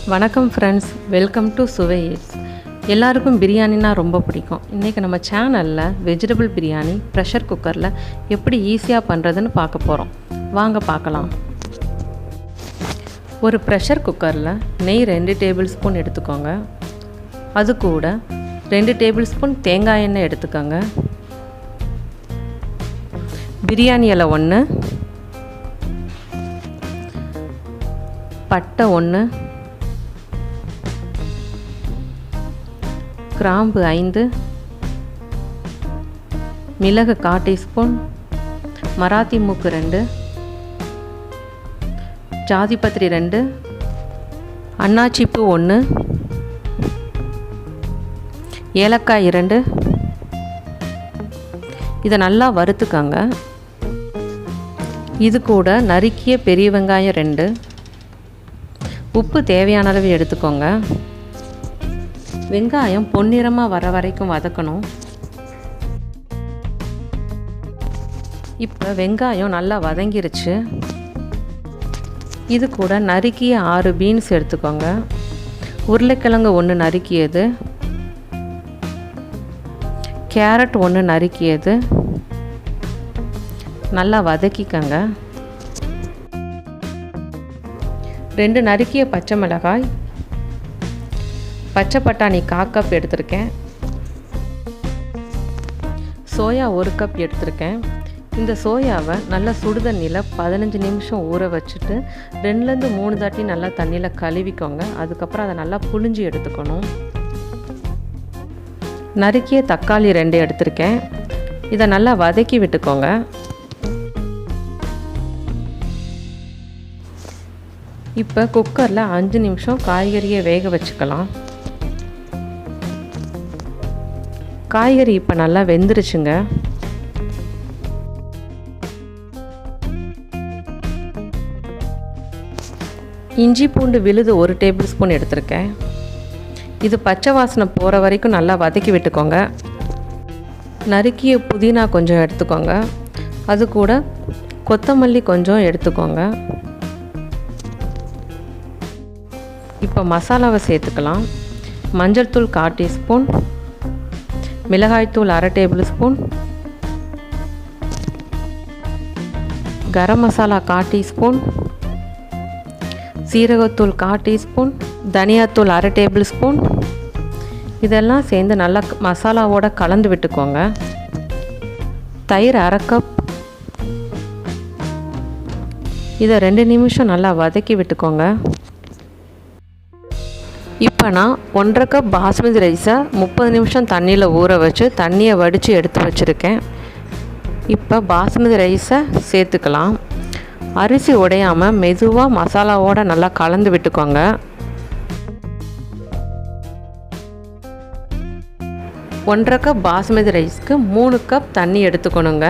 வணக்கம் friends, welcome to சுவை eats. எல்லாருக்கும் பிரியாணினா ரொம்ப பிடிக்கும். இன்றைக்கி நம்ம சேனலில் வெஜிடபிள் பிரியாணி ப்ரெஷர் குக்கரில் எப்படி ஈஸியாக பண்ணுறதுன்னு பார்க்க போகிறோம். வாங்க பார்க்கலாம். ஒரு ப்ரெஷர் குக்கரில் நெய் 2 டேபிள் ஸ்பூன் எடுத்துக்கோங்க. அது கூட 2 டேபிள் ஸ்பூன் தேங்காய் எண்ணெய் எடுத்துக்கோங்க. பிரியாணி இலை 1, பட்டை 1, கிராம்பு 5, மிளகு 1/4 டீஸ்பூன், மராத்தி மூக்கு 2, ஜாதிபத்திரி 2, அன்னாச்சிப்பூ 1, ஏலக்காய் 2. இதை நல்லா வறுத்துக்கோங்க. இது கூட நறுக்கிய பெரிய வெங்காயம் 2, உப்பு தேவையான அளவு எடுத்துக்கோங்க. வெங்காயம் பொன்னிறமாக வர வரைக்கும் வதக்கணும். இப்போ வெங்காயம் நல்லா வதங்கிருச்சு. இது கூட நறுக்கிய 6 பீன்ஸ் எடுத்துக்கோங்க. உருளைக்கிழங்கு 1 நறுக்கியது, கேரட் 1 நறுக்கியது. நல்லா வதக்கிக்கங்க. 2 நறுக்கிய பச்சை மிளகாய், பச்சை பட்டாணி 1/4 கப் எடுத்திருக்கேன். சோயா 1 கப் எடுத்திருக்கேன். இந்த சோயாவை நல்லா சுடுதண்ணியில் 15 நிமிஷம் ஊற வச்சுட்டு 2லேருந்து 3 தாட்டி நல்லா தண்ணியில் கழுவிக்கோங்க. அதுக்கப்புறம் அதை நல்லா புழிஞ்சு எடுத்துக்கணும். நறுக்கிய தக்காளி 2 எடுத்திருக்கேன். இதை நல்லா வதக்கி விட்டுக்கோங்க. இப்போ குக்கரில் 5 நிமிஷம் காய்கறியை வேக வச்சுக்கலாம். காய்கறி இப்போ நல்லா வெந்துருச்சுங்க. இஞ்சி பூண்டு விழுது 1 டேபிள் ஸ்பூன் எடுத்திருக்கேன். இது பச்சை வாசனை போகிற வரைக்கும் நல்லா வதக்கி விட்டுக்கோங்க. நறுக்கிய புதினா கொஞ்சம் எடுத்துக்கோங்க. அது கூட கொத்தமல்லி கொஞ்சம் எடுத்துக்கோங்க. இப்போ மசாலாவை சேர்த்துக்கலாம். மஞ்சள் தூள் 1/4 டீஸ்பூன், மிளகாய்த்தூள் 1/2 table spoon, garam masala 1/4 teaspoon, சீரகத்தூள் 1/4 டீஸ்பூன், தனியாத்தூள் 1/2 டேபிள் ஸ்பூன். இதெல்லாம் சேர்ந்து நல்லா மசாலாவோட கலந்து விட்டுக்கோங்க. தயிர் 1/2 கப். இதை 2 நிமிஷம் நல்லா வதக்கி விட்டுக்கோங்க. இப்போ நான் 1/2 கப் பாஸ்மதி ரைஸை 30 நிமிஷம் தண்ணியில் ஊற வச்சு தண்ணியை வடித்து எடுத்து வச்சுருக்கேன். இப்போ பாஸ்மதி ரைஸை சேர்த்துக்கலாம். அரிசி உடையாமல் மெதுவாக மசாலாவோடு நல்லா கலந்து விட்டுக்கோங்க. ஒன்றரை கப் பாஸ்மதி ரைஸ்க்கு 3 கப் தண்ணி எடுத்துக்கணுங்க.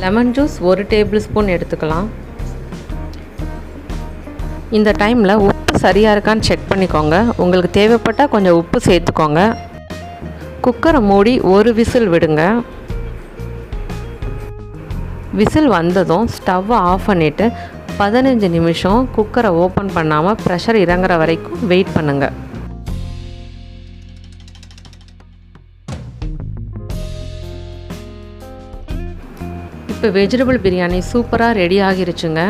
லெமன் ஜூஸ் 1 டேபிள் ஸ்பூன் எடுத்துக்கலாம். இந்த டைமில் உப்பு சரியாக இருக்கான்னு செக் பண்ணிக்கோங்க. உங்களுக்கு தேவைப்பட்டால் கொஞ்சம் உப்பு சேர்த்துக்கோங்க. குக்கரை மூடி 1 விசில் விடுங்க. விசில் வந்ததும் ஸ்டவ்வை ஆஃப் பண்ணிவிட்டு 15 நிமிஷம் குக்கரை ஓப்பன் பண்ணாமல் ப்ரெஷர் இறங்குற வரைக்கும் வெயிட் பண்ணுங்கள். இப்போ வெஜிடபிள் பிரியாணி சூப்பராக ரெடி ஆகிருச்சுங்க.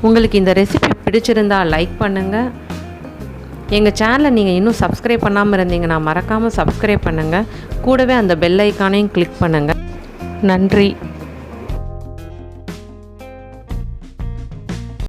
உங்களுக்கு இந்த ரெசிபி பிடிச்சிருந்தால் லைக் பண்ணுங்கள். எங்கள் சேனலை நீங்கள் இன்னும் சப்ஸ்கிரைப் பண்ணாமல் இருந்தீங்கன்னா மறக்காமல் சப்ஸ்கிரைப் பண்ணுங்கள். கூடவே அந்த பெல் ஐக்கானையும் கிளிக் பண்ணுங்கள். நன்றி.